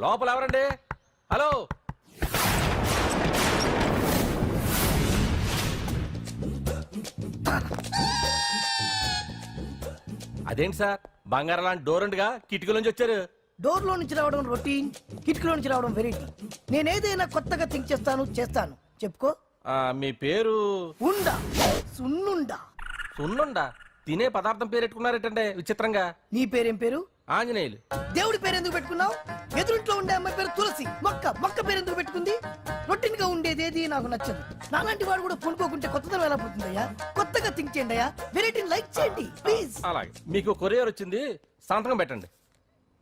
లోపల ఎవరండి? హలో, అదేంటి సార్ బంగారం లాంటి డోర్ ఉండగా కిటికీ నుంచి వచ్చారు? డోర్ లో నుంచి రావడం రొటీన్, కిటికీలో నుంచి రావడం వెరైటీ. నేనేదైనా కొత్తగా థింక్ చేస్తాను. చెప్పుకో. మీ పేరు? ఉండా, సున్నుండా. సున్నుండా? తినే పదార్థం పేరు పెట్టుకున్నారేటంటే విచిత్రంగా. నీ పేరేం పేరు? ఆంజనేయులు. దేవుడి పేరు ఎందుకు పెట్టుకున్నావు? ఎదురింట్లో ఉండే అమ్మాయి పేరు తులసి. మొక్క పేరు ఎందుకు పెట్టుకుంది? రొటీన్ గా ఉండేది ఏది నాకు నచ్చదు. నాలాంటి వాడు కూడా కొనుక్కోకుంటే కొత్తదనం ఎలా పోతుందయ్యా? కొత్తగా థింక్ చేయండి అయ్యా, వెరైటీని లైక్ చేయండి ప్లీజ్. అలాగే. మీకు కొరియర్ వచ్చింది, సంతకం పెట్టండి.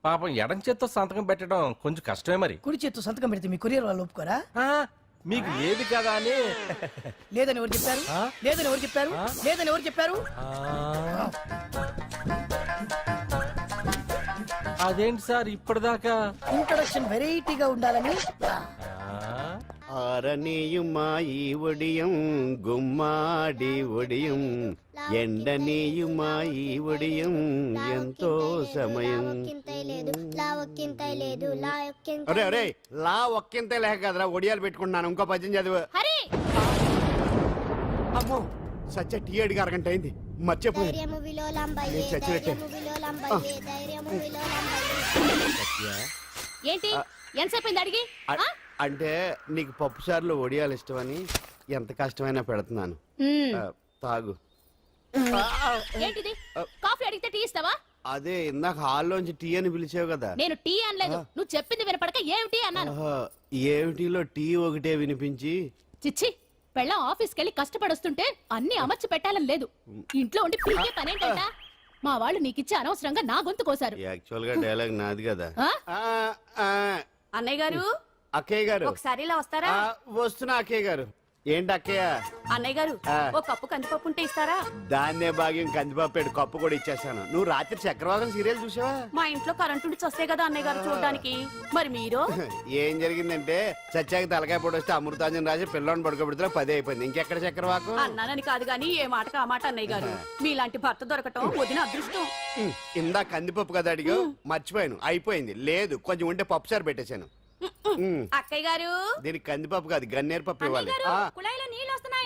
పాపం ఎడం చేత్తో సంతకం పెట్టడం కొంచెం కష్టమే మరి. కుడి చేత్తో సంతకం పెడితే మీ కొరియర్ వాళ్ళు ఒప్పుకోరా? మీకు ఏది కదా అని. లేదని ఎవరు చెప్పారు? లేదని ఎవరు చెప్పారు? లేదని ఎవరు చెప్పారు? అదేంటి సార్ ఇప్పటిదాకా ఇంట్రడక్షన్ వెరైటీగా ఉండాలని. ఆరనీయుమాయి ఒడియం గుమ్మాడి ఒడియం ఎండనీయుమాయి ఒడియం ఎంతో సమయం. అరే అరే లా ఒక్కింతే లేక కదరా ఒడియాలు పెట్టుకుంటున్నాను. ఇంకో పద్యం చదువు. అమ్మో సత్య టీ అడిగి అరగంట అయింది, మర్చిపోయి చచ్చినట్టే. ఏంటి ఎంతసేపు అడిగి? అంటే నీకు పప్పు సార్లు ఒడియాలు ఇష్టమని ఎంత కష్టమైనా పెడుతున్నాను, తాగు. ఏంటిది? కాఫీ అడిగితే టీ ఇస్తావా? అదే ఇందాక హాల్లోంచి టీ అని పిలిచావు కదా. నేను టీ అనలేదు, నువ్వు చెప్పింది వినపడక ఏమిటి అన్నాను. ఏమిటిలో టీ ఒకటే వినిపించి. చిచ్చి, పెళ్ళం ఆఫీస్కి వెళ్ళి కష్టపడొస్తుంటే అన్ని అమర్చి పెట్టాలని లేదు. ఇంట్లో ఉండి పీకే పనేంటంట? మా వాళ్ళు నీకిచ్చి అనవసరంగా నా గొంతు కోసారు. యాక్చువల్ గా డైలాగ్ నాది కదా. అన్నయ్య గారు, అక్కయ్య గారు ఒకసారి ఇలా వస్తారా? వస్తున్నా అక్కయ్య గారు. ఏంటి అక్కయ్య? అన్నయ్య గారు, ఒక కప్పు కందిపప్పు ఉంటే ఇస్తారా? దాన్నే భాగ్యం కందిపప్పు కప్పు కూడా ఇచ్చేసాను. నువ్వు రాత్రి చక్రవాకం సీరియల్ చూసావా? మా ఇంట్లో కరెంటు వస్తే కదా అన్నయ్య గారు చూడడానికి. మరి మీరు? ఏం జరిగిందంటే సత్యాకి తలకాయ పొడి వస్తే అమృతాంజన్ రాజు పిల్లని పడుకోబెడితే 10 అయిపోయింది. ఇంకెక్కడ చక్రవాకం? అన్నానని కాదు గానీ ఏ మాటకు ఆ మాట అన్నయ్య గారు. మీలాంటి భర్త దొరకటం వదిన అదృష్టం. ఇందా కందిపప్పు కదా అడిగా, మర్చిపోయాను. అయిపోయింది. లేదు కొంచెం ఉంటే పప్పు సార్ పెట్టేశాను. అక్కయ్య గారు, దీనికి కందిపప్పు కాదు గన్నేరు పప్పు ఇవ్వాలి.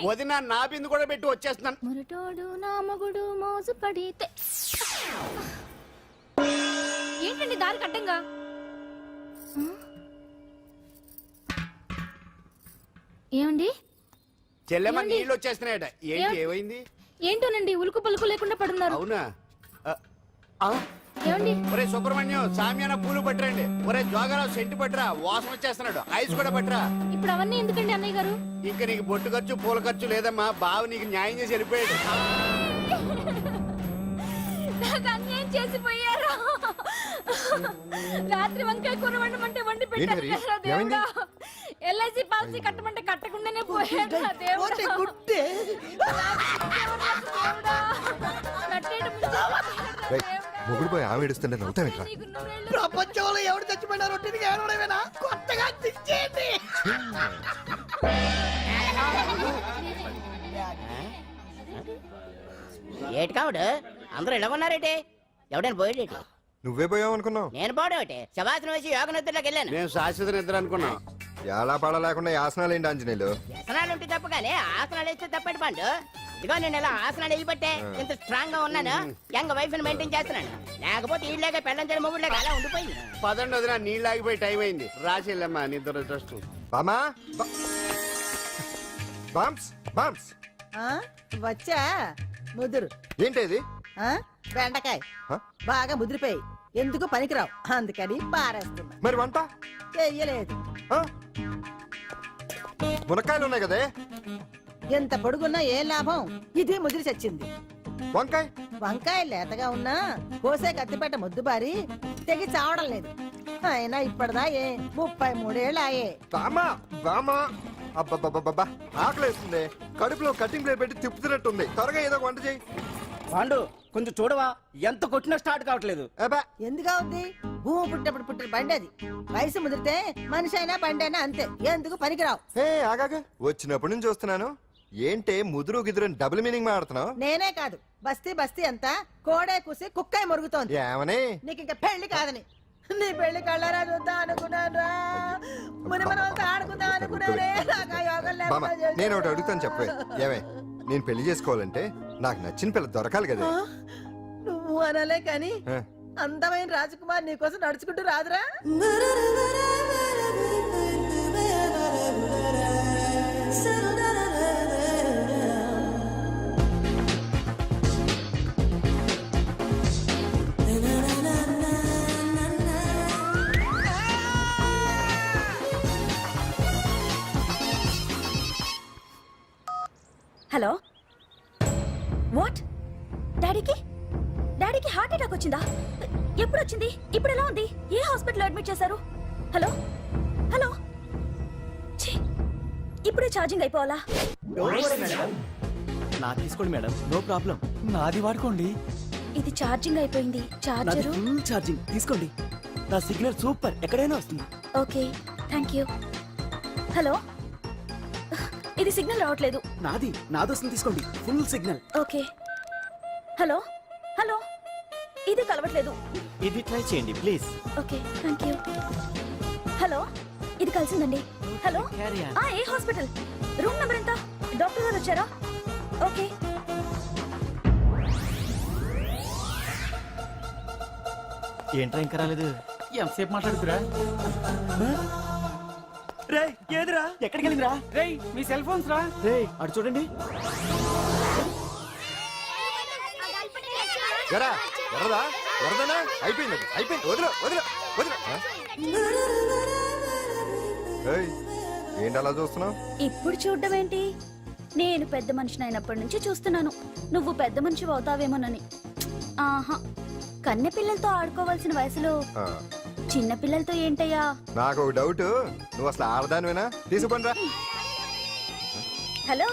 వదిన నా బిందు కూడా పెట్టి వచ్చేస్తున్నాను. మురటోడు నా మగుడు మోజు పడితే. ఏంటండి దారి కట్టంగా? ఏమండి? చెల్లెమ్మ నీళ్ళు వచ్చేస్తున్నాయట. ఏంటి ఏమైంది? ఏంటోనండి ఉలుకు పలుకు లేకుండా పడున్నారు. అవునా? ఏమండి? ఒరే సుబ్రహ్మణ్యం సామ్యాన పూలు పట్టరండి. ఒరే జోగరావు సెంటు పట్టరా, వాసన వచ్చేస్తున్నాడు. ఐస్ కూడా పట్టరా. ఇప్పుడు అవన్నీ ఎందుకండి అన్నయ్య గారు? ఇంకా నీకు బొట్టు ఖర్చు పూల ఖర్చు లేదమ్మా. బావ నీకు న్యాయం చేసి వెళ్ళిపోయాడు. అన్యాయం చేసిపోయారు. రాత్రి వంకాయ కూర వండమంటే వండి పెట్టారు. ఎల్ఐసి పాలసీ కట్టమంటే కట్టకుండానే పోయాడు. మొగుడు పోయి ఆమె ఏడుస్తుంటే నవ్వుతావేంట్రా? ప్రపంచంలో ఎవరు చచ్చిపోయినా రొట్టెని ఏడవడమేనా? కొత్తగా తెచ్చేయండి. ఏటి కావుడు అందరూ ఇలా ఉన్నారేటి? ఎవడైనా పోయేటి? నువ్వే పోయావు అనుకున్నావు. నేను పోవడం శవాసనం వేసి యోగ నిద్రలోకి వెళ్ళాను. నేను శాశ్వత నిద్ర అనుకున్నా. ఎలా పాడ లేకుండా ఆసనాలు ఏంటి ఆంజనేయులు? ఆసనాలు ఉంటే తప్ప కానీ ఆసనాలు వేస్తే తప్పటి పండు. ఇదిగో నేను ఇలా ఆసనాలు వేయబట్టే ఇంత స్ట్రాంగ్ గా ఉన్నాను. యంగ్ వైఫ్ ని మెయింటైన్ చేస్తున్నాను. లేకపోతే ఈళ్ళగా పెళ్ళంచడం మొగుడులాగా అలా ఉండిపోయింది. పదండి వదిన, నీళ్ళు ఆగిపోయి టైం అయింది. రాసేళ్ళమ్మా నిద్ర ట్రస్ట్. బామా బామ్స్ బామ్స్ వచ్చా ముదురు. ఏంటి బెండకాయ బాగా ముదిరిపోయి ఎందుకు పనికిరావు, అందుకని పారేస్తున్నా. మరి వంట చెయ్యలేదు. మునక్కాయలు ఉన్నాయి కదే. ఎంత పొడుగున్నా ఏం లాభం, ఇది ముదిరి చచ్చింది. వంకాయ వంకాయ లేతగా ఉన్నా కోసే కత్తిపేట ముద్దు బారి తెగి చావడం లేదు. అయినా ఇప్పటిదా 33 ఏళ్ళు ఆయే. బామా బామా అబ్బబ్బబ్బబ్బా ఆకలేస్తుంది. కడుపులో కటింగ్ ప్లేట్ పెట్టి తిప్పుతున్నట్టుంది. త్వరగా ఏదో వంట చేయి. పాండు కొంచెం చూడవా, ఎంత కొట్టినా స్టార్ట్ కావట్లేదు. ఎందుకు అవుద్ది? భూమి పుట్టినప్పుడు పుట్టిన బండి అది. వయసు ముదిరితే మనిషి అయినా బండి అయినా అంతే, ఎందుకు పనికిరావు. ఆగాగా వచ్చినప్పటి నుంచి చూస్తున్నాను. ఏంటే ముదురు గిదురు డబుల్ మీనింగ్ మాడుతున్నావు? నేనే కాదు, బస్తీ బస్తీ అంతా కోడే కూసి కుక్కాయ మురుగుతోంది. ఏమని? నీకు ఇంకా పెళ్లి కాదని. నీ పెళ్లి కళ్ళరా చూద్దాం అనుకున్నాను రా ముని మనవలతో ఆడుకుందాం అనుకున్నానే నాకు ఆ యోగం బామ్మ లేకుండా చేశారు. నేను ఒకటి అడుగుతాను చెప్పే ఏమే నేను పెళ్లి చేసుకోవాలంటే నాకు నచ్చిన పిల్ల దొరకాలి కదా ఆ? నువ్వు అనలే కానీ ఆ. అందమైన రాజకుమార్ నీకోసం నడుచుకుంటూ రాదురా హలో వాట్ డాడీకి డాడీకి హార్ట్ అటాక్ వచ్చిందా ఎప్పుడు వచ్చింది ఇప్పుడు ఎలా ఉంది ఏ హాస్పిటల్ అడ్మిట్ చేశారు హలో హలో ఛీ, ఇప్పుడే ఛార్జింగ్ అయిపోవాలా నా తీసుకోండి మేడం నో ప్రాబ్లం నాది వాడుకోండి ఇది ఛార్జింగ్ అయిపోయింది నాది చార్జరు ఫుల్ ఛార్జింగ్ తీసుకోండి నా సిగ్నల్ సూపర్ ఎక్కడైనా వస్తుంది ఓకే థ్యాంక్ యూ హలో ఇది సిగ్నల్ రావట్లేదు నాది వస్తుంది తీసుకోండి full signal okay hello hello ఇది కలవట్లేదు ఇది ట్రై చేయండి please okay thank you hello ఇది కలిసిందండి హలో carry on. ఏ హాస్పిటల్ రూమ్ నెంబర్ ఎంత డాక్టర్ గారు వచ్చారా ఓకే ఏంట్రా ఇంకా రాలేదు ఎంతసేపు మాట్లాడుతురా రే ఏదిరా ఎక్కడికి వెళ్ళిందిరా రే మీ సెల్ ఫోన్స్ రా రే అటు చూడండి ఎరా ఎర్రదా ఎర్రదనా అయిపోయింది అది. అయిపోయింది వదిలే వదిలే వదిలే ఆ? ఏయ్, ఏంటి అలా చూస్తున్నావు ఇప్పుడు చూడ్డం ఏంటి నేను పెద్ద మనిషిని అయినప్పటి నుంచి చూస్తున్నాను నువ్వు పెద్ద మనిషి అవుతావేమోనని ఆహా కన్నె పిల్లలతో ఆడుకోవాల్సిన వయసులో చిన్న పిల్లలతో ఏంటయ్యా నాకు ఒక డౌట్ నువ్వు అసలు ఆడదానివేనా తీసుకుంటా హలో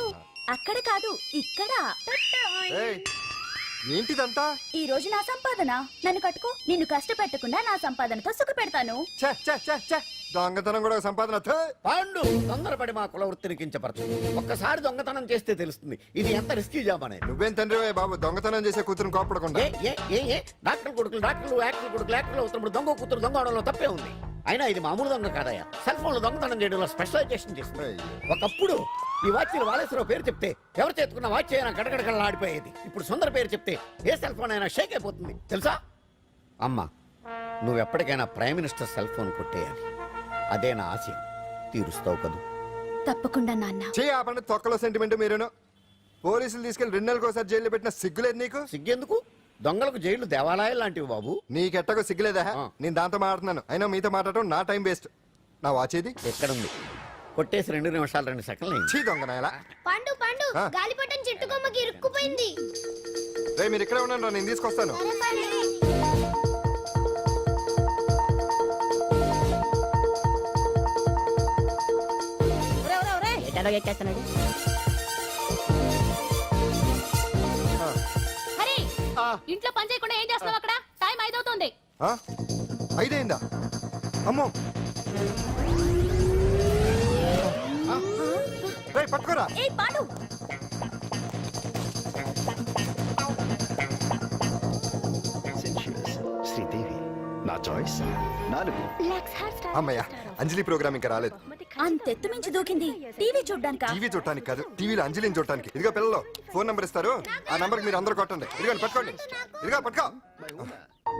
అక్కడ కాదు ఇక్కడ ఏంటిదంతా ఈ రోజు నా సంపాదన నన్ను కట్టుకో నిన్ను కష్టపెట్టకుండా నా సంపాదనతో సుఖ పెడతాను ఛే, ఛే, ఛే, ఛే. దొంగతనం కూడా ఒక సంపాదన థూ. పాండు తొందరపడి మా కుల వృత్తిని కించపరచు ఒక్కసారి దొంగతనం చేస్తే తెలుస్తుంది ఇది ఎంత రిస్కీ జాబ్ అనేది నువ్వేం తండ్రి బాబు దొంగతనం చేసే కూతురు కోపడకుండా డాక్టర్ కొడుకులు డాక్టర్లు యాక్టర్ కొడుకులు యాక్టర్లు అవుతున్నప్పుడు దొంగ కూతురు దొంగ అవడంలో తప్పే ఉంది అయినా ఇది మామూలు దొంగ కాదయ్యా సెల్ ఫోన్ లో దొంగతనం చేయడంలో స్పెషలైజేషన్ చేస్తుంది ఒకప్పుడు ఈ వాచ్లు వాలేశ్వరరావు పేరు చెప్తే ఎవరు చేతుకున్న వాచ్ అయినా గడగడగడలా ఆడిపోయేది ఇప్పుడు సుందర పేరు చెప్తే ఏ సెల్ ఫోన్ అయినా షేక్ అయిపోతుంది తెలుసా అమ్మా నువ్వు ఎప్పటికైనా ప్రైమ్ మినిస్టర్ సెల్ ఫోన్ కొట్టేయాలి అదే నా ఆశ తీరుస్తావు కదూ తప్పకుండా నాన్న చే ఆ పండు తొక్కలో సెంటిమెంట్ మీరేను పోలీసులు తీసుకెళ్లి 2 నెలలకు ఒకసారి జైల్లో పెట్టిన సిగ్గులేదు నీకు సిగ్గెందుకు దొంగలకు జైలు దేవాలయాలు లాంటివి బాబు నీకెట్టకు సిగ్గులేదా నేను దాంతో మాట్లాడుతున్నాను అయినా మీతో మాట్లాడటం నా టైం వేస్ట్ నా వాచేది ఎక్కడుంది కొట్టేసి 2 నిమిషాలు 2 సెకండ్లు అయింది. చీ దొంగ నాయలా పండు పండు ఆ? గాలిపటం చెట్టు కొమ్మకి ఇరుక్కుపోయింది రే మీరు ఇక్కడే ఉన్నాను నేను తీసుకొస్తాను ఎటలో ఎక్కేస్తున్నాడు హరి ఇంట్లో పని చేయకుండా ఏం చేస్తావు అక్కడ టైం 5 అవుతుంది ఆ? 5 అయిందా అమ్మో రే పట్టుకోరా ఏ పాడు శ్రీదేవి నా చాయిస్ 4 అమ్మయ్య అంజలి ప్రోగ్రామ్ ఇంకా రాలేదు అంతెత్తు మించి దూకింది టీవీ చూడ్డానికా టీవీ చూడటానికి కాదు టీవీలో అంజలిని చూడటానికి ఇదిగో పిల్లలు ఫోన్ నంబర్ ఇస్తారు ఆ నంబర్ మీరు అందరూ కొట్టండి ఇదిగోండి పట్టుకోండి ఇదిగో పట్టుకో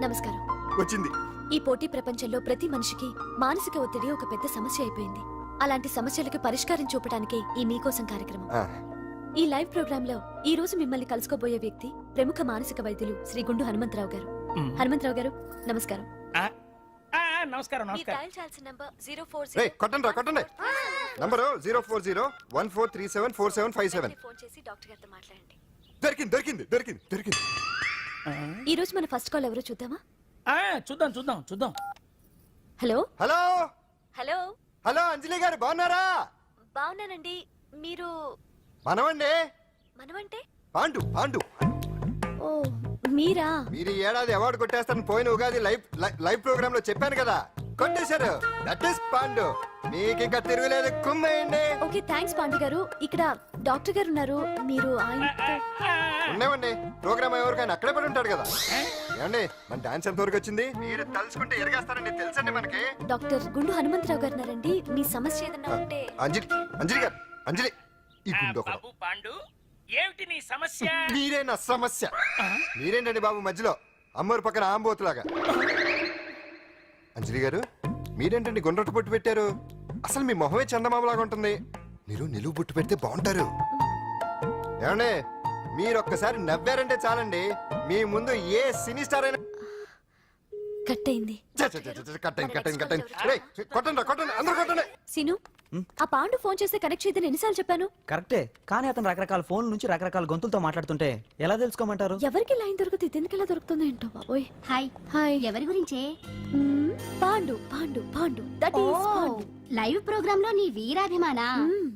నమస్కారం వచ్చింది ఈ పోటీ ప్రపంచంలో ప్రతి మనిషికి మానసిక ఒత్తిడి ఒక పెద్ద సమస్య అయిపోయింది అలాంటి సమస్యలకు పరిష్కారం చూపడానికే ఈ మీకోసం కార్యక్రమం ఆ, ఈ లైవ్ ప్రోగ్రామ్ లో ఈ రోజు మిమ్మల్ని కలుసుకోబోయే వ్యక్తి ప్రముఖ మానసిక వైద్యులు శ్రీ గుండు హనుమంతరావు గారు హనుమంతరావు గారు నమస్కారం నమస్కారం రే కొట్టండి రా కొట్టండి నంబరు 04014374757 ఫోన్ చేసి డాక్టర్ గారితో మాట్లాడండి దొరికింది దొరికింది దొరికింది దొరికింది ఈ రోజు మన ఫస్ట్ కాల్ ఎవరో చూద్దామా చూద్దాం హలో హలో హలో హలో అంజలి గారు బాగున్నారా బాగున్నానండి మీరు మనమండి మనమంటే పాండు పాండు ఓ మీరా మీరు ఈ ఏడాది అవార్డు కొట్టేస్తారని పోయిన ఉగాది లైవ్ ప్రోగ్రామ్ లో చెప్పాను కదా కొట్టేశారు. That is Pandu. మీకు ఇంకా తిరుగులేదు, కుమ్మేయండి. ఓకే థ్యాంక్స్ పాండు గారు. ఇక్కడ డాక్టర్ గారు ఉన్నారు, మీరు ఆయనతో ఉన్నామండి. ప్రోగ్రామ్ ఎవరికైనా అక్కడే పడి ఉంటాడు కదా. ఏమండి మన డాన్స్ ఎంత వరకు వచ్చింది? మీరు తలుచుకుంటే ఎరగేస్తారండి, తెలుసండి మనకి. డాక్టర్ గుండు హనుమంతరావు గారు ఉన్నారండి. మీ సమస్య ఏదన్నా ఉంటే అంజలి గారు, అంజలి ఈ గుండు ఒకడు. బాబు పాండు ఏమిటి నీ సమస్య? మీరే నా సమస్య. మీరేంటండి బాబు మధ్యలో అమ్మోరు పక్కన ఆంబోతులాగా? అంజలి గారు మీరేంటండి గుండ్రటి బొట్టు పెట్టారు? అసలు మీ మొహమే చందమామలాగా ఉంటుంది. మీరు నిలువు బొట్టు పెడితే బాగుంటారు. ఏమండి మీరు ఒక్కసారి నవ్వారంటే చాలండి, మీ ముందు ఏ సినీ స్టార్ అయినా కట్ అయింది. కొట్టండి అందరూ కొట్టండి. సీను ఆ పాండు ఫోన్ చేస్తే కనెక్ట్ చేయదని ఎన్నిసార్లు చెప్పాను? కరెక్టే, కానీ అతను రకరకాల ఫోన్ నుంచి రకరకాల గొంతులతో మాట్లాడుతుంటే ఎలా తెలుసుకోమంటారు? ఎవరికి లైన్ దొరుకుతుంది, దీనికి ఎలా దొరుకుతుందో ఏంటో బాబోయ్. Hi hi. ఎవరి గురించే? Pandu Pandu Pandu that is Pandu. Live program లో నీ వీరాభిమాన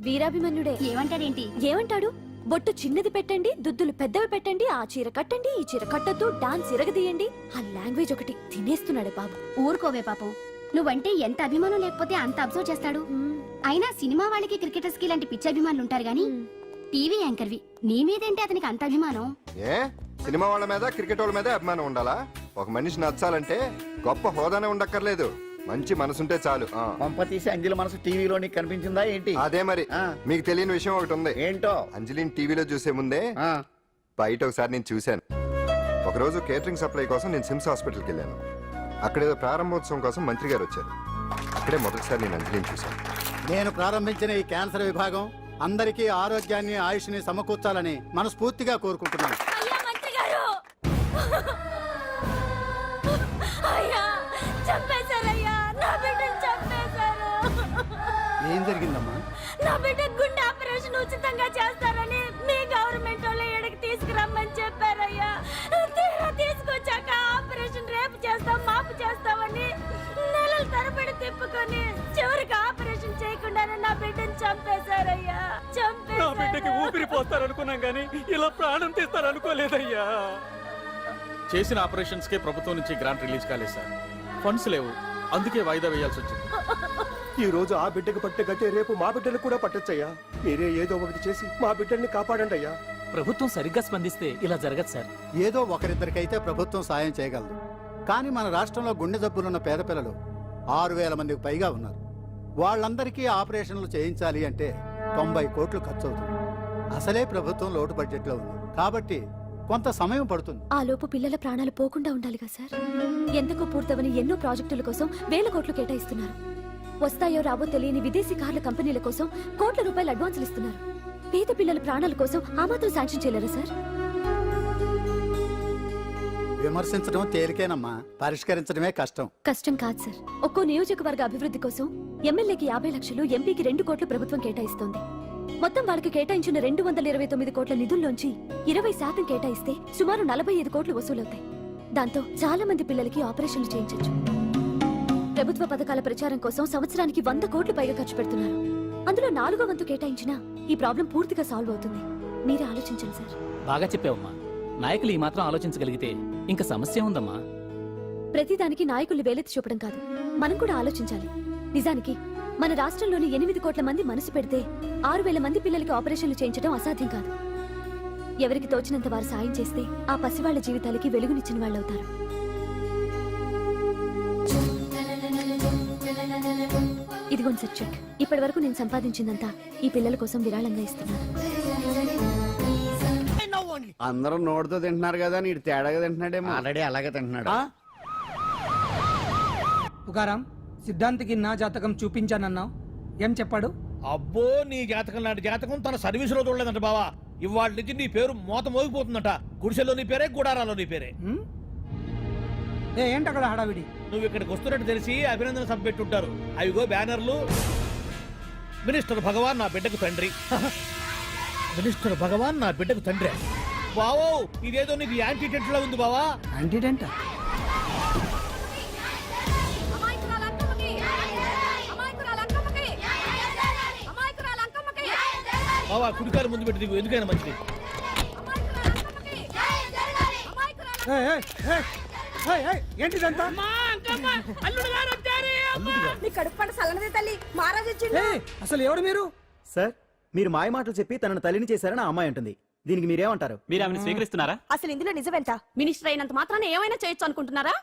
వీరాభిమన్యుడే. ఏమంటాడేంటి? ఏమంటాడు? బొట్టు చిన్నది పెట్టండి, దుద్దులు పెద్దవి పెట్టండి, ఆ చీర కట్టండి, ఈ చీర కట్టద్దు, డాన్స్ ఇరగదీయండి. ఆ లాంగ్వేజ్ ఒకటి తినేస్తున్నాడు బాబు. ఊరుకోవే పాపం, నువ్వంటే ఎంత అభిమానం లేకపోతే అంత అబ్జర్వ్ చేస్తాడు. అయినా సినిమా వాళ్ళకి క్రికెటర్స్ కి ఇలాంటి పిచ్చి అభిమానులు ఉంటారు గానీ టీవీ యాంకర్వి నీ మీదేంటి అతనికి అంత అభిమానం? ఏ సినిమా వాళ్ళ మీద క్రికెట్ వాళ్ళ మీద అభిమానం ఉండాలా? ఒక మనిషి నచ్చాలంటే గొప్ప హోదానే ఉండక్కర్లేదు, మంచి మనసుంటే చాలు. పంప తీసి అంజలి మనసు టీవీలో కనిపించిందా ఏంటి? అదే మరి. మీకు తెలియని విషయం ఒకటి ఉంది. ఏంటో? అంజలిని టీవీలో చూసే ముందే బయట ఒకసారి నేను చూశాను. ఒకరోజు కేటరింగ్ సప్లై కోసం నేను సిమ్స్ హాస్పిటల్కి వెళ్ళాను. అక్కడేదో ప్రారంభోత్సవం కోసం మంత్రి గారు వచ్చారు. అక్కడే మొదటిసారి నేను అంజలిని చూశాను. నేను ప్రారంభించిన ఈ క్యాన్సర్ విభాగం అందరికీ ఆరోగ్యాన్ని ఆయుష్ని సమకూర్చాలని మనస్ఫూర్తిగా కోరుకుంటున్నాను. అయ్యా మంత్రి గారు, అయ్యా చంపేశారయ్యా, నా బిడ్డను చంపేశారు. ఏం జరిగిందమ్మా? నా బిడ్డ గుండె ఆపరేషన్ ఉచితంగా చేస్తారని మీ గవర్నమెంట్ వాళ్ళు ఎడకి తీసుకురమ్మని చెప్పారయ్యా. తీరా తీసుకొచ్చాక ఆపరేషన్ రేపు చేస్తాం మాపు చేస్తామని నెలల తరబడి తిప్పుకొని చివరికి ఆపరేషన్ చేయకుండానే నా బిడ్డను చంపేశారయ్యా. నా బిడ్డకి ఊపిరి పోస్తారనుకున్నాం గానీ ఇలా ప్రాణం తీస్తారనుకోలేదయ్యా. చేసిన ఆపరేషన్స్ కే ప్రభుత్వం నుంచి గ్రాంట్ రిలీజ్ కాలేదు సార్. ఫండ్స్ లేవు, అందుకే వాయిదా వేయాల్సి వచ్చింది. ఈ రోజు ఆ బిడ్డకు పట్టే గట్టే రేపు మా బిడ్డలు కూడా పట్టొచ్చయ్యా. మీరే ఏదో ఒకటి చేసి మా బిడ్డల్ని కాపాడండి అయ్యా. ప్రభుత్వం సరిగ్గా స్పందిస్తే ఇలా జరగదు సార్. ఏదో ఒకరిద్దరికైతే ప్రభుత్వం సాయం చేయగలదు, కానీ మన రాష్ట్రంలో గుండె జబ్బులున్న పేద పిల్లలు 6,000 మందికి పైగా ఉన్నారు. వాళ్ళందరికీ ఆపరేషన్లు చేయించాలి అంటే 90 కోట్లు ఖర్చు అవుతుంది. అసలే ప్రభుత్వం లోటు బడ్జెట్లో ఉంది కాబట్టి కొంత సమయం పడుతుంది. ఆ లోపు పిల్లల ప్రాణాలు పోకుండా ఉండాలిగా సార్. ఎందుకు పూర్తవని ఎన్నో ప్రాజెక్టుల కోసం వేల కోట్లు కేటాయిస్తున్నారు. వస్తాయో రావో తెలియని విదేశీ కార్ల కంపెనీల కోసం కోట్ల రూపాయలు అడ్వాన్సులు ఇస్తున్నారు. పేద పిల్లల ప్రాణాల కోసం ఆ మాత్రం శాంక్షన్ చేయలేరా సార్? విమర్శించడం తేలికేనమ్మా, పరిష్కరించడమే కష్టం. కష్టం కాదు సార్. ఒక్కో నియోజకవర్గ అభివృద్ధి కోసం ఎమ్మెల్యేకి 50 లక్షలు, ఎంపీకి 2 కోట్లు ప్రభుత్వం కేటాయిస్తోంది. మొత్తం వాళ్ళకి కేటాయించిన 229 కోట్ల నిధుల్లోంచి 20% కేటాయిస్తే సుమారు 45 కోట్లు వసూలవుతాయి. దాంతో చాలా మంది పిల్లలకి ఆపరేషన్లు చేయించొచ్చు. ప్రభుత్వ పథకాల ప్రచారం కోసం సంవత్సరానికి 100 కోట్లు పైగా ఖర్చు పెడుతున్నారు. అందులో 4వ వంతు కేటాయించినా ఈ ప్రాబ్లం పూర్తిగా సాల్వ్ అవుతుంది. మీరే ఆలోచించండి సార్. బాగా చెప్పావమ్మా. నాయకులు ఈ మాత్రం ఆలోచించగలిగితే ఇంకా సమస్య ఉందమ్మా. ప్రతిదానికి నాయకులు వేలెత్తి చూపడం కాదు, మనం కూడా ఆలోచించాలి. నిజానికి మన రాష్ట్రంలోని 8 కోట్ల మంది మనసు పెడితే 6,000 మంది పిల్లలకి ఆపరేషన్లు చేయించడం అసాధ్యం కాదు. ఎవరికి తోచినంత వారు సాయం చేస్తే ఆ పసివాళ్ల జీవితాలకి వెలుగునిచ్చిన వాళ్ళవుతారు. ఇదిగోండి సార్ చెక్. ఇప్పటి వరకు నేను సంపాదించిందంతా ఈ పిల్లల కోసం విరాళంగా ఇస్తున్నాను. అందరూ నోటితో తింటున్నారు కదా, నీడు తేడాగా తింటున్నాడేమో. ఆల్రెడీ అలాగే తింటున్నాడు. పుకారం సిద్ధాంతికి నా జాతకం చూపించానన్నావు, ఏం చెప్పాడు? అబ్బో, నీ జాతకం లాంటి జాతకం తన సర్వీస్ లో చూడలేదంట బావా. ఇవాళ నుంచి నీ పేరు మోత మోగిపోతుందట. గుడిసెలో నీ పేరే, గుడారాలో నీ పేరే. ఏంటి అక్కడ హడావిడి? నువ్వు ఇక్కడికి వస్తున్నట్టు తెలిసి అభినందన సభ పెట్టుంటారు. అవిగో బ్యానర్లు. మినిస్టర్ భగవాన్ నా బిడ్డకు తండ్రి. మినిస్టర్ భగవాన్ నా బిడ్డకు తండ్రి. బావో, ఇదేదో నీకు యాంటీటెంట్ లా ఉంది బావా. యాంటీటెంట్? బావా, కుడికారు ముందు పెట్టి దిగు, ఎందుకైనా మంచిది. ఏంటిదంతా? అల్లుడు గారు వచ్చారు. మీ కడుపు పంట సల్లనదే తల్లి మహారాజు వచ్చిండు. అసలు ఎవరు మీరు? సార్ మీరు మాయ మాటలు చెప్పి తనను తల్లిని చేశారని ఆ అమ్మాయి అంటుంది. దీనికి మీరేమంటారు? మీరు ఆమెను స్వీకరిస్తున్నారా? అసలు ఇందులో నిజమెంత? మినిస్టర్ అయినంత మాత్రాన ఏమైనా చేయొచ్చు అనుకుంటున్నారా?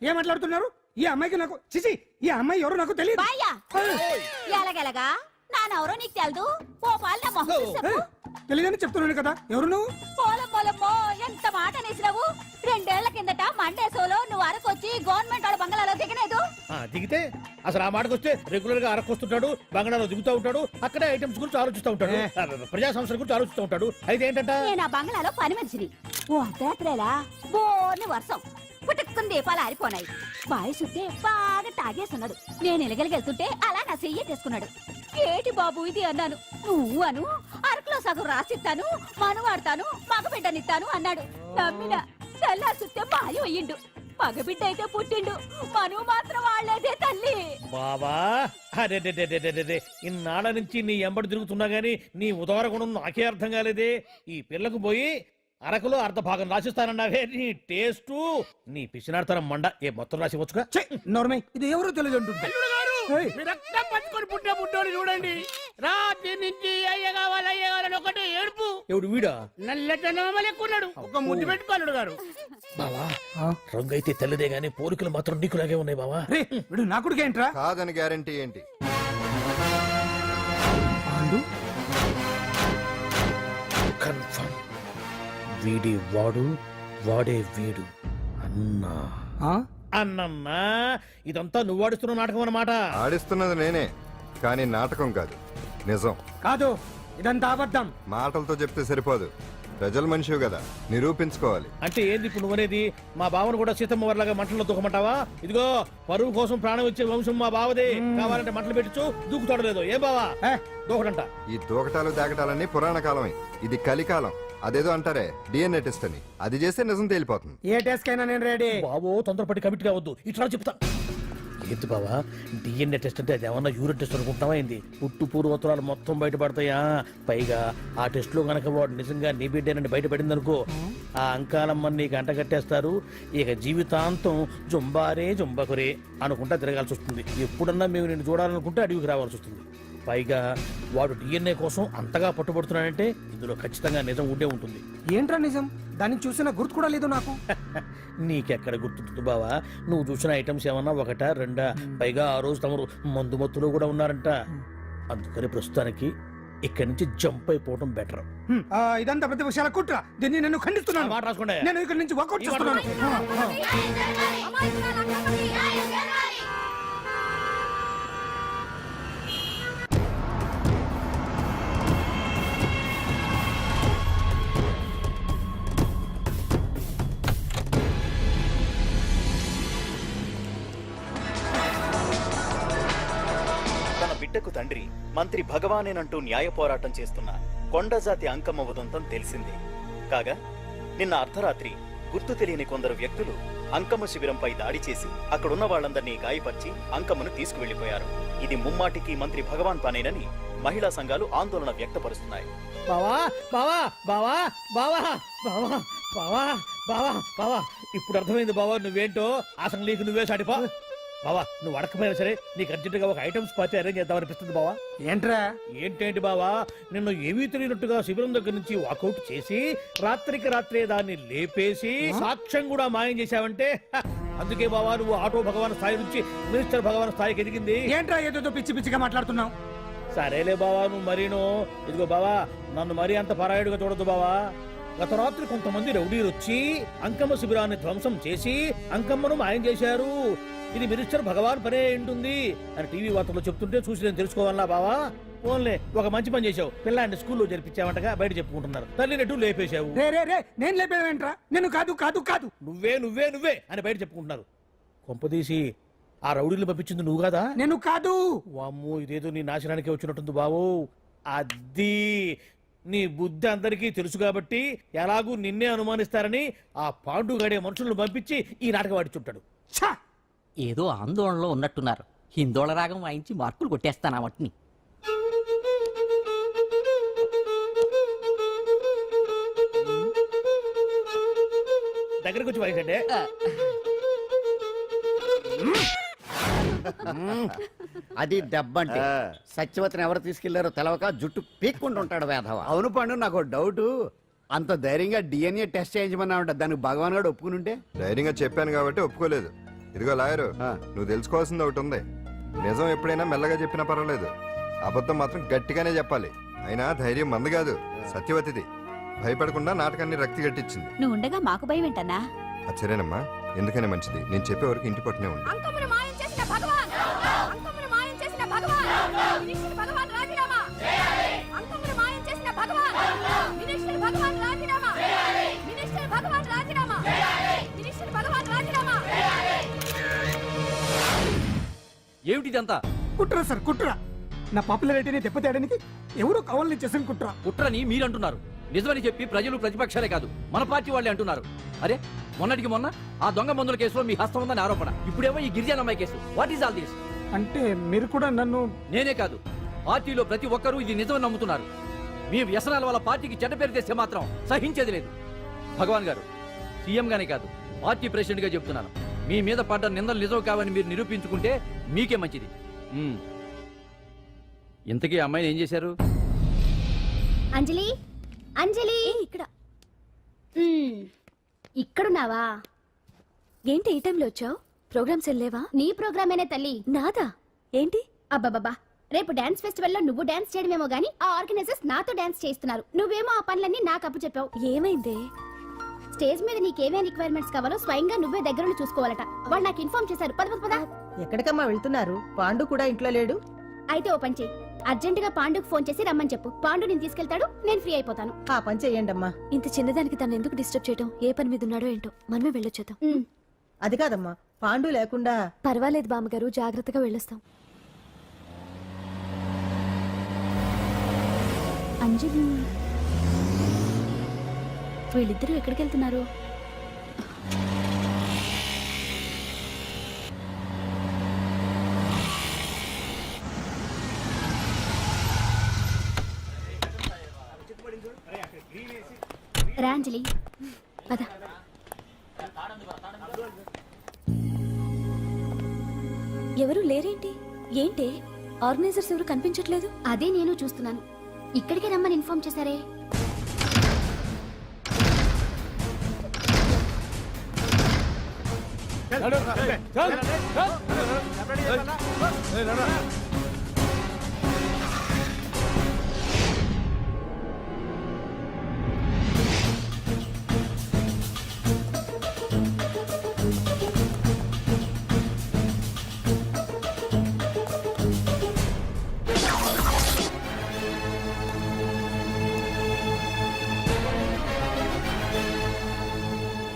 ఏం మాట్లాడుతున్నారు? ఈ అమ్మాయికి నాకు చిచి, ఈ అమ్మాయి ఎవరు నాకు తెలియదు. బాయ్యా ఎలాగెలగా నానెవరో నీకు తెలదు. ఓ పాల మొహం చెప్పు. తెలియదని చెప్తున్నాను కదా, ఎవరు నువ్వు? పోలమ్మో ఎంత మాట అనేసినావు. 2 ఏళ్ల కిందట మండే సోలో నువ్వు అరకొచ్చి గవర్నమెంట్ వాళ్ళ బంగాళాలో దిగలేదు. దిగితే అసలు ఆ మాటకు వస్తే రెగ్యులర్ గా అరకొస్తుంటాడు, బంగాళాలో దిగుతూ ఉంటాడు, అక్కడే ఐటమ్స్ గురించి ఆలోచిస్తూ ఉంటాడు, ప్రజా సంస్థల గురించి ఆలోచిస్తూ ఉంటాడు. అయితే ఏంటంట, నేను ఆ బంగ్లాలో పని మనిషిని. ఓ అర్ధరాత్రేలా బోర్ని వర్షం పుట్టుకుని దీపాలు ఆరిపోనాయి. బాయ్ సుట్టే బాగా తాగేస్తున్నాడు. నేను ఎలగలిగెళ్తుంటే అలా నా చెయ్యి తీసుకున్నాడు. ఏటి బాబు ఇది అన్నాను. నువ్వు అను అరకులో సగం రాసిస్తాను, మనువాడతాను, మగబిడ్డనిస్తాను అన్నాడు. నమ్మిన తెల్లారి సుట్టే బాయి అయ్యిండు. మగబిడ్డ అయితే పుట్టిండు, మనువు మాత్రం వాళ్లేదే తల్లి. బాబా అరే ఇన్నాళ్ళ నుంచి నీ ఎంబడి తిరుగుతున్నా గానీ నీ ఉదార గుణం నాకే అర్థం కాలేదే. ఈ పిల్లకు పోయి అరకులో అర్ధ భాగం రాసిస్తానన్నావే, నీ టేస్టు నీ పిచ్చినాడతనం మండ. ఏ మొత్తం రాసి వచ్చుగా. నోర్మై, ఇది ఎవరు తెలియదు అంటుంటే. రక్తం పట్టుకొని పుట్టే పుట్టోడు చూడండి. రాత్రి నుంచి అయ్య కావాలని ఒకటే ఏడుపు. ఎవడు వీడా? నల్లెట్టున్నాడు, ఒక ముద్దు పెట్టుకోలేడు గారు. బావా రంగు అయితే తెల్లదే గానీ పోలికలు మాత్రం నీకులాగే ఉన్నాయి బావా. వీడు నా కొడుకు ఏంట్రా? కాదని గ్యారంటీ ఏంటి? కన్ఫర్మ్ వీడి వాడు, వాడే వీడు. అన్నా అన్నమ్మా, ఇదంతా నువ్వు ఆడిస్తున్న నాటకం అన్నమాట. ఆడిస్తున్నది నేనే, కానీ నాటకం కాదు, నిజం కాదు. ఇదంతా అబద్ధం. మాటలతో చెప్తే సరిపోదు, ప్రజల మనిషివి కదా, నిరూపించుకోవాలి. అంటే ఏంది ఇప్పుడు నువ్వనేది? మా బావను కూడా సీతమ్మ వారిలాగా మంటల్లో దూకమంటావా? ఇదిగో పరువు కోసం ప్రాణం ఇచ్చే వంశం మా బావదే. కావాలంటే మంటలు పెట్టచ్చు, దూకుతాడు లేదో. ఏం బావా దూకడంట? ఈ దూకటాలు దాకటాలన్నీ పురాణ కాలమే, ఇది కలికాలం. అదేదో అంటారే డిఎన్ఏ టెస్ట్ అని, అది చేస్తే నిజం తేలిపోతుంది. ఏ టెస్ట్ కైనా నేను రెడీ. బాబో తొందరపడి కమిట్ కావద్దు, ఇట్లా చెప్తా. ఏంటి బావా డిఎన్ఏ టెస్ట్ అంటే అది ఏమన్నా యూరిన్ టెస్ట్ అనుకుంటావా ఏంది? పుట్టు పూర్వోత్తరాలు మొత్తం బయటపడతాయా? పైగా ఆ టెస్ట్ లో గనక వాడు నిజంగా నీ బిడ్డేనని బయటపడింది అనుకో, ఆ అంకాలమ్మని నీకు అంట కట్టేస్తారు. ఇక జీవితాంతం జుంబారే జుంబకురే అనుకుంటా తిరగాల్సి వస్తుంది. ఎప్పుడన్నా మేము నిన్ను చూడాలనుకుంటే అడవికి రావాల్సి వస్తుంది. పైగా వాడు డిఎన్ఏ కోసం అంతగా పట్టుబడుతున్నాడంటే ఇందులో ఖచ్చితంగా నిజం ఉండే ఉంటుంది. ఏంట్రా నిజం? దాన్ని చూసిన గుర్తు కూడా లేదు నాకు. నీకెక్కడ గుర్తుంటుంది బావా? నువ్వు చూసిన ఐటమ్స్ ఏమన్నా ఒకటా రెండా? పైగా ఆ రోజు తమరు మందు మత్తులో కూడా ఉన్నారంట. అందుకని ప్రస్తుతానికి ఇక్కడి నుంచి జంప్ అయిపోవడం బెటర్. ఇదంతా పెద్ద విషయాల కుట్ర. దీన్ని నేను ఖండిస్తున్నాను. మాట రాసుకోండి. నేను ఇక్కడి నుంచి వర్కౌట్ చేస్తున్నాను. బిడ్డకు తండ్రి మంత్రి భగవానేనంటూ న్యాయ పోరాటం చేస్తున్న కొండజాతి అంకమ్మ ఉదంతం తెలిసిందే. కాగా నిన్న అర్ధరాత్రి గుర్తు తెలియని కొందరు వ్యక్తులు అంకమ్మ శిబిరంపై దాడి చేసి అక్కడున్న వాళ్ళందరినీ గాయపరిచి అంకమ్మను తీసుకువెళ్లిపోయారు. ఇది ముమ్మాటికి మంత్రి భగవాన్ పనేనని మహిళా సంఘాలు ఆందోళన వ్యక్తపరుస్తున్నాయి. బావా బావా బావా బావా బావా బావా బావా బావా ఇప్పుడు అర్థమైంది బావా నువ్వేంటో. అసలు నీకు నువ్వే సాటిపా బావా. నువ్వు అడకపోయినా సరే నీకు అర్జెంట్ గా ఒక ఐటమ్స్ పార్టీ అరేంజ్ చేద్దాం అనిపిస్తుంది బావా. ఏంట్రా? ఏంటేంటి బావా, నిన్ను ఏమీ తెలియనట్టుగా శిబిరం దగ్గర నుంచి వాకౌట్ చేసి రాత్రికి రాత్రే దాన్ని లేపేసి సాక్ష్యం కూడా మాయం చేశావంటే అందుకే బావా నువ్వు ఆటో భగవాన్ స్థాయి నుంచి మినిస్టర్ భగవాన్ స్థాయికి ఎదిగింది. ఏంట్రా ఏదో పిచ్చి పిచ్చిగా మాట్లాడుతున్నావు? సరేలే బావా నువ్వు మరీను. ఇదిగో బావా నన్ను మరీ అంత పరాయుడుగా చూడద్దు బావా. గత రాత్రి కొంతమంది రౌడీలు వచ్చి అంకమ్మ శిబిరాన్ని ధ్వంసం చేసి అంకమ్మను మాయం చేశారు. ఇది మినిస్టర్ భగవాన్ పనే ఉంటుంది అని టీవీ వార్తల్లో చెప్తుంటే చూసి నేను తెలుసుకోవాలా బావా. ఓన్లే ఒక మంచి పని చేశావు, పిల్లాన్ని స్కూల్లో జరిపించావంటగా బయట చెప్పుకుంటున్నారు. తల్లినట్టు లేపేశావు. నేను లేపేవేంట్రా? నేను కాదు కాదు కాదు నువ్వే నువ్వే నువ్వే అని బయట చెప్పుకుంటున్నారు. కొంపదీసి ఆ రౌడీలు పంపించింది నువ్వు కాదా? నేను కాదు. వామ్మో ఇదేదో నీ నాశనానికి వచ్చినట్టుంది బావు. అది నీ బుద్ధి అందరికీ తెలుసు కాబట్టి ఎలాగూ నిన్నే అనుమానిస్తారని ఆ పాండుగాడే మనుషులను పంపించి ఈ నాటకం ఆడిచుంటాడు. ఏదో ఆందోళనలో ఉన్నట్టున్నారు. హిందోళ రాగం వాయించి మార్కులు కొట్టేస్తాను వాటిని. దగ్గరకు వచ్చి వాయించండి. అది దెబ్బంటే సత్యవతిని ఎవరు తీసుకెళ్లారో తెలవక జుట్టు పీక్కుంటూ ఉంటాడు వేధవ. అవును పండు, నాకు డౌట్. అంత ధైర్యంగా డిఎన్ఏ టెస్ట్ చేయించమన్నా ఉంటా, దానికి భగవాన్ గారు ఒప్పుకుని ఉంటే. ధైర్యంగా చెప్పాను కాబట్టి ఒప్పుకోలేదు. ఇదిగో లాయరు, నువ్వు తెలుసుకోవాల్సింది ఒకటి ఉంది. నిజం ఎప్పుడైనా మెల్లగా చెప్పినా పర్వాలేదు, అబద్ధం మాత్రం గట్టిగానే చెప్పాలి. అయినా ధైర్యం మంది కాదు, సత్యవతిది. భయపడకుండా నాటకాన్ని రక్తి గట్టించింది. నువ్వు ఉండగా మాకు భయం ఏంటన్నా? సరేనమ్మా, ఎందుకనే మంచిది. నేను చెప్పే వరకు ఇంటి పట్టునే ఉంది. అంకమ్మను మాయం చేసిన భగవాన్! అంకమ్మను మాయం చేసిన భగవాన్! మినిస్టర్ భగవాన్ రాజీనామా! అంకమ్మను మాయం చేసిన భగవాన్! మినిస్టర్ భగవాన్ రాజీనామా! మినిస్టర్ భగవాన్ రాజీనామా! మినిస్టర్ భగవాన్ రాజీనామా! ఏమిటిదంతా? కుట్ర సార్, కుట్ర. నా పాపులారిటీని దెబ్బతేయడానికి ఎవరో కావాలని చేసిన కుట్ర. కుట్రని మీరంటున్నారు, నిజమని చెప్పి ప్రజలు ప్రతిపక్షాలే కాదు మన పార్టీ వాళ్ళే అంటున్నారు. అరే మొన్నటికి మొన్న ఆ దొంగ మందుల కేసులో మీ హస్తం ఉందని ఆరోపణ, ఇప్పుడేమో ఈ గిరిజన అమ్మాయి case. What is all this? అంటే మీరు కూడా నన్ను... నేనే కాదు, పార్టీలో ప్రతి ఒక్కరూ ఇది నిజమని నమ్ముతున్నారు. మీ వ్యసనాల వల్ల పార్టీకి చెడ్డ పేరు తెస్తే మాత్రం సహించేది లేదు. భగవాన్ గారు, సీఎం గానే కాదు పార్టీ ప్రెసిడెంట్ గా చెప్తున్నాను, మీ మీద పడ్డ నిందలు నిజం కావని మీరు నిరూపించుకుంటే మీకే మంచిది. ఇంతకీ అమ్మాయిని ఏం చేశారు? అంజలి, అంజలి, ఇక్కడ ఇక్కడున్నావా? ఏంటి ఈ టైంలో వచ్చావు? ప్రోగ్రామ్స్ వెళ్ళేవా? నీ ప్రోగ్రామేనే తల్లి. నాదా? ఏంటి? అబ్బబ్బబ్బా, రేపు డాన్స్ ఫెస్టివల్ లో నువ్వు డాన్స్ చేయడమేమో గానీ ఆ ఆర్గనైజర్స్ నాతో డాన్స్ చేస్తున్నారు. నువ్వేమో ఆ పనులన్నీ నాకు అప్పు చెప్పావు. ఏమైంది? స్టేజ్ మీద నీకేమేం రిక్వైర్మెంట్స్ కావాలో స్వయంగా నువ్వే దగ్గరుండి చూసుకోవాలట. వాళ్ళు నాకు ఇన్ఫార్మ్ చేశారు. పద పద పద. ఎక్కడికమ్మా వెళ్తున్నారు? పాండు కూడా ఇంట్లో లేడు. అయితే ఓ పని చెయ్యి, అర్జెంట్ గా పాండుకు ఫోన్ చేసి రమ్మని చెప్పు. పాండు నేను తీసుకెళ్తాడు, నేను ఫ్రీ అయిపోతాను. ఆ పని చెయ్యండి అమ్మా. ఇంత చిన్నదానికి తను ఎందుకు డిస్టర్బ్ చేయటం? ఏ పని మీద ఉన్నాడో ఏంటో, మనమే వెళ్ళొచ్చేద్దాం. అది కాదమ్మా, పాండు లేకుండా... పర్వాలేదు బామ్మగారు, జాగ్రత్తగా వెళ్ళొస్తాం. అంజలి, వీళ్ళిద్దరూ ఎక్కడికి వెళ్తున్నారు? రా అంజలి, పద. ఎవరు లేరేంటి? ఏంటి ఆర్గనైజర్స్ ఎవరు కనిపించట్లేదు? అదే నేను చూస్తున్నాను. ఇక్కడికే రమ్మని ఇన్ఫార్మ్ చేశారే.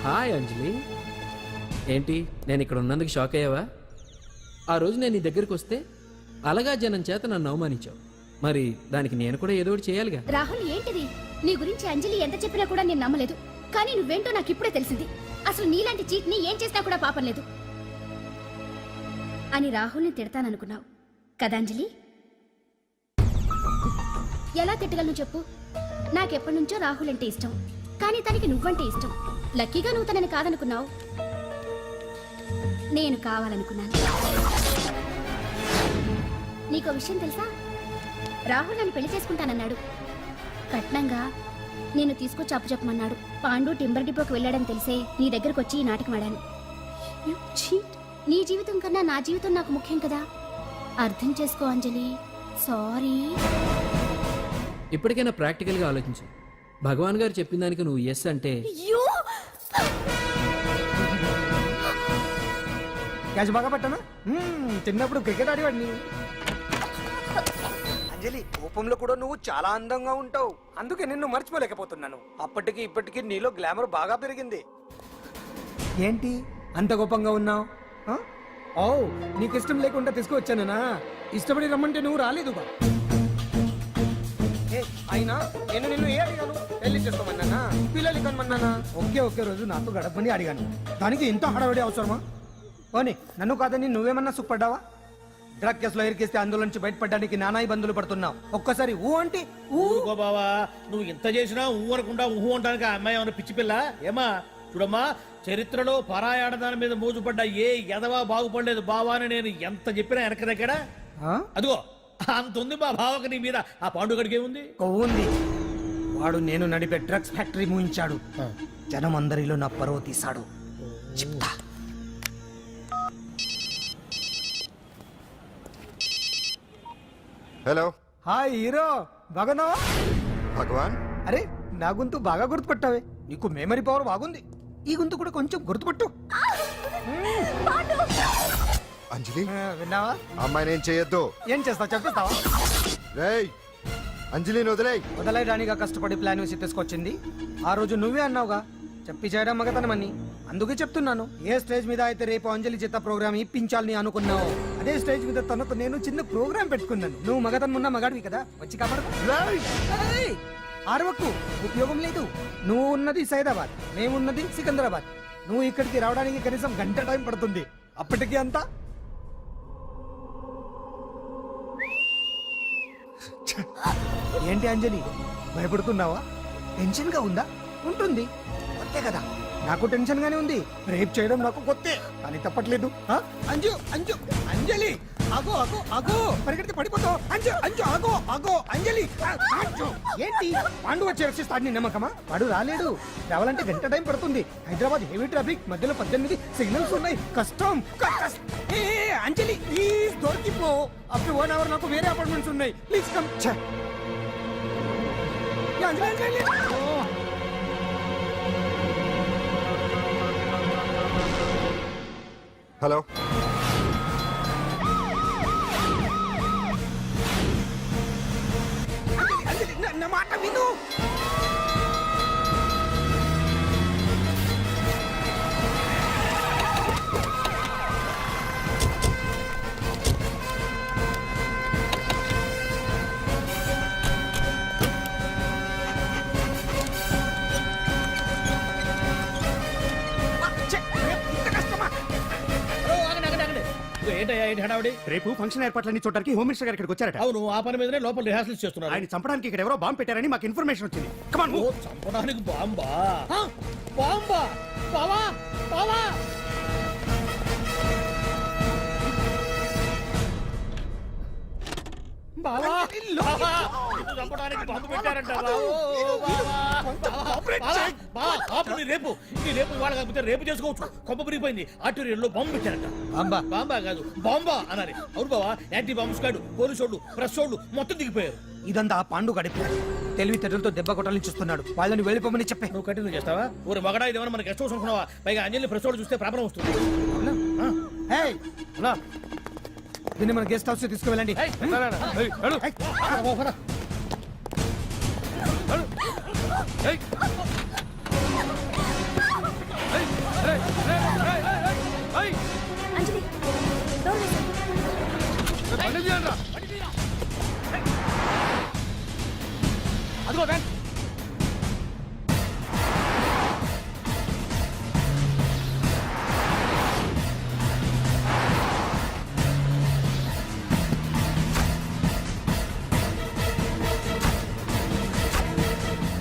హాయ్ అంజలి, ఏంటి నేను ఇక్కడ ఉన్నందుకు షాక్ అయ్యావా? ఆ రోజు నేను నీ దగ్గరికి వస్తే అలగా జనం చేత నన్ను అవమానించావు, మరి దానికి నేను కూడా ఏదో ఒకటి చేయాలిగా. రాహుల్, ఏంటిది? నీ గురించి అంజలి ఎంత చెప్పినా కూడా నేను నమ్మలేదు. కానీ నువ్వేంటో నాకు ఇప్పుడే తెలిసింది. అసలు నీలాంటి చీట్ ని ఏం చేసినా కూడా పాపం లేదు అని రాహుల్ని తిడతాననుకున్నావు కదా అంజలి? ఎలా తిట్టగలను చెప్పు? నాకెప్పటి నుంచో రాహుల్ అంటే ఇష్టం, కానీ తనకి నువ్వంటే ఇష్టం. లక్కీగా నువ్వు తనని కాదనుకున్నావు, నేను కావాలనుకున్నాను. నీకో విషయం తెలుసా? రాహుల్ నన్ను పెళ్లి చేసుకుంటానన్నాడు. కట్నంగా నేను తీసుకొచ్చి అప్పు చెప్పమన్నాడు. పాండు టింబర్ డిపోకి వెళ్ళాడని తెలిసే నీ దగ్గరకు వచ్చి ఈ నాటకం ఆడాను. నీ జీవితం కన్నా నా జీవితం నాకు ముఖ్యం కదా, అర్థం చేసుకో అంజలి. సారీ. ఇప్పటికైనా ప్రాక్టికల్గా ఆలోచించు. భగవాన్ గారు చెప్పిన దానికి నువ్వు ఎస్ అంటే క్యాష్ బాగా పట్టానా? చిన్నప్పుడు క్రికెట్ ఆడేవాడిని. అంజలి, కోపంలో కూడా నువ్వు చాలా అందంగా ఉంటావు, అందుకే నిన్ను మర్చిపోలేకపోతున్నాను. అప్పటికి ఇప్పటికి నీలో గ్లామర్ బాగా పెరిగింది. ఏంటి అంత కోపంగా ఉన్నావు? ఓ, నీకు ఇష్టం లేకుండా తీసుకువచ్చానా? ఇష్టపడి రమ్మంటే నువ్వు రాలేదుగా. అయినా నేను నిన్ను ఏ అడిగాను? పెళ్లి చేసుకోమన్నానా, పిల్లలు కనమన్నానా? ఒకే రోజు నాతో గడపని అడిగాను, దానికి ఇంత హడావిడి అవసరమా? పోనీ నన్ను కాదని నువ్వేమన్నా సుఖపడ్డావా? డ్రగ్ కేసులో ఇరికిస్తే అందులో నుంచి బయటపడడానికి నానా ఇబ్బందులు పడుతున్నావు. ఒక్కసారి ఊ అంటే ఊరుకో బావా, నువ్వు ఇంత చేసినా ఊ అనకుండా ఊహు అంటానికి ఆ అమ్మాయి ఏమైనా పిచ్చి పిల్ల? ఏమా చూడమ్మా, చరిత్రలో పరాయాడదాని మీద మోజుపడ్డ ఏ ఎదవా బాగుపడలేదు బావా అని నేను ఎంత చెప్పినా వెనక దగ్గర అదిగో అంత ఉంది మా బావకు నీ మీద. ఆ పాండుగడికి ఏముంది? కొవ్వుంది. వాడు నేను నడిపే డ్రగ్స్ ఫ్యాక్టరీ మూయించాడు. జనం అందరిలో నా పరువు తీశాడు. చెప్తా. హలో హాయ్ హీరో, బాగున్నావా? భగవాన్. అరే నా గొంతు బాగా గుర్తుపట్టావే. నీకు మెమరీ పవర్ బాగుంది. ఈ గొంతు కూడా కొంచెం గుర్తుపట్టు. అంజలి, విన్నావా? అమ్మాయిని ఏం చేయొద్దు. ఏం చేస్తావు చెప్పేస్తావా? రేయ్, అంజలిని వదిలేయ్. వదలైరానిగా కష్టపడి ప్లాన్ వేసి తీసుకొచ్చింది. ఆ రోజు నువ్వే అన్నావుగా చెప్పి చేయడం మగతనమని. అందుకే చెప్తున్నాను, ఏ స్టేజ్ మీద అయితే రేపు అంజలి చేత ప్రోగ్రామ్ ఇప్పించాలని అనుకున్నావు, అదే స్టేజ్ మీద తనతో నేను చిన్న ప్రోగ్రామ్ పెట్టుకున్నాను. నువ్వు మగతనం ఉన్న మగాడివి కదా, వచ్చి కాపాడు. ఆరవకు, ఉపయోగం లేదు. నువ్వు ఉన్నది సైదాబాద్, మేమున్నది సికింద్రాబాద్. నువ్వు ఇక్కడికి రావడానికి కనీసం గంట టైం పడుతుంది. అప్పటికి అంతా ఏంటి అంజలి, భయపడుతున్నావా? టెన్షన్ గా ఉందా? ఉంటుంది, కొత్తే కదా. నాకు టెన్షన్ గానే ఉంది. రేప్ చేయడం నాకు కొత్తే, కానీ తప్పట్లేదు. అంజు అంజు అంజలి, ఆగో ఆగో ఆగో, పరిగెడితే పడిపోతావు. అంజు అంజు ఆగో ఆగో అంజలి. అంజు, ఏంటి పాండు వచ్చి రక్షిస్తాడు నీ నమ్మకమా? వాడు రాలేడు. రావాలంటే గంట టైం పడుతుంది. హైదరాబాద్ హెవీ ట్రాఫిక్, మధ్యలో 18 సిగ్నల్స్ ఉన్నాయి. కష్టం. ఏ అంజలి ప్లీజ్ దొరికిపో. అప్పుడు 1 అవర్ నాకు వేరే అపార్ట్మెంట్స్ ఉన్నాయి. Please come. Anjali Anjali. Hello, నా మాట విను. ఏంటయ్యా ఏంటి హడావుడి? రేపు ఫంక్షన్ ఏర్పాట్లన్నీ చూడడానికి హోమ్ మినిస్టర్ గారు ఇక్కడికి వచ్చారట. అవును, ఆ పని మీదనే లోపల రిహార్సల్స్ చేస్తున్నారు. ఆయన చంపడానికి ఇక్కడ ఎవరో బాంబు పెట్టారని మాకు ఇన్ఫర్మేషన్ వచ్చింది. కమాన్ ఓ, చంపడానికి బాంబా? బాంబా? బావా బావా, బావా బావా, నిన్ను చంపడానికి బాంబు పెట్టారంటారా? రేపు ఈ రేపు ఇవాళ కాకపోతే రేపు చేసుకోవచ్చు. కొమ్మ పిరిగిపోయింది. ఆర్టీరియల్లో బాంబు పెట్టారంట. బాంబా? బాంబా కాదు, బాంబా అనాలి. అవును బావా, యాంటీ బాంబు స్క్వాడ్, పోలీసు వాళ్ళు, ప్రెస్ వాళ్ళు మొత్తం దిగిపోయారు. ఇదంతా ఆ పాండు గడిపాడు. తెలివితేటలతో దెబ్బ కొట్టాలని చూస్తున్నాడు. వాళ్ళని వెళ్ళిపోమని చెప్పే. నువ్వు కంటిన్యూ చేస్తావా? ఊరి మగడా ఇదేమన్నా మనకి గెస్ట్ హౌస్ అనుకున్నావా? పైగా అంజలి ప్రెస్ వాళ్ళు చూస్తే ప్రాబ్లం వస్తుంది. దీన్ని మన గెస్ట్ హౌస్ తీసుకువెళ్ళండి. అంజలి డోర్ వేసేయ్. అదిగో బ్యాంక్.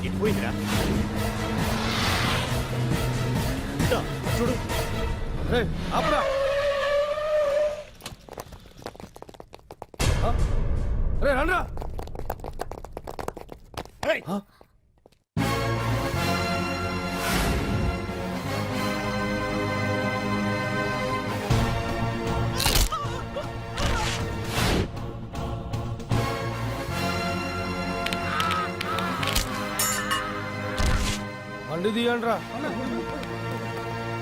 ఇది పోయిందిరా. చూడు అప్పుడా రండ్రా. బండి తీయండి రా.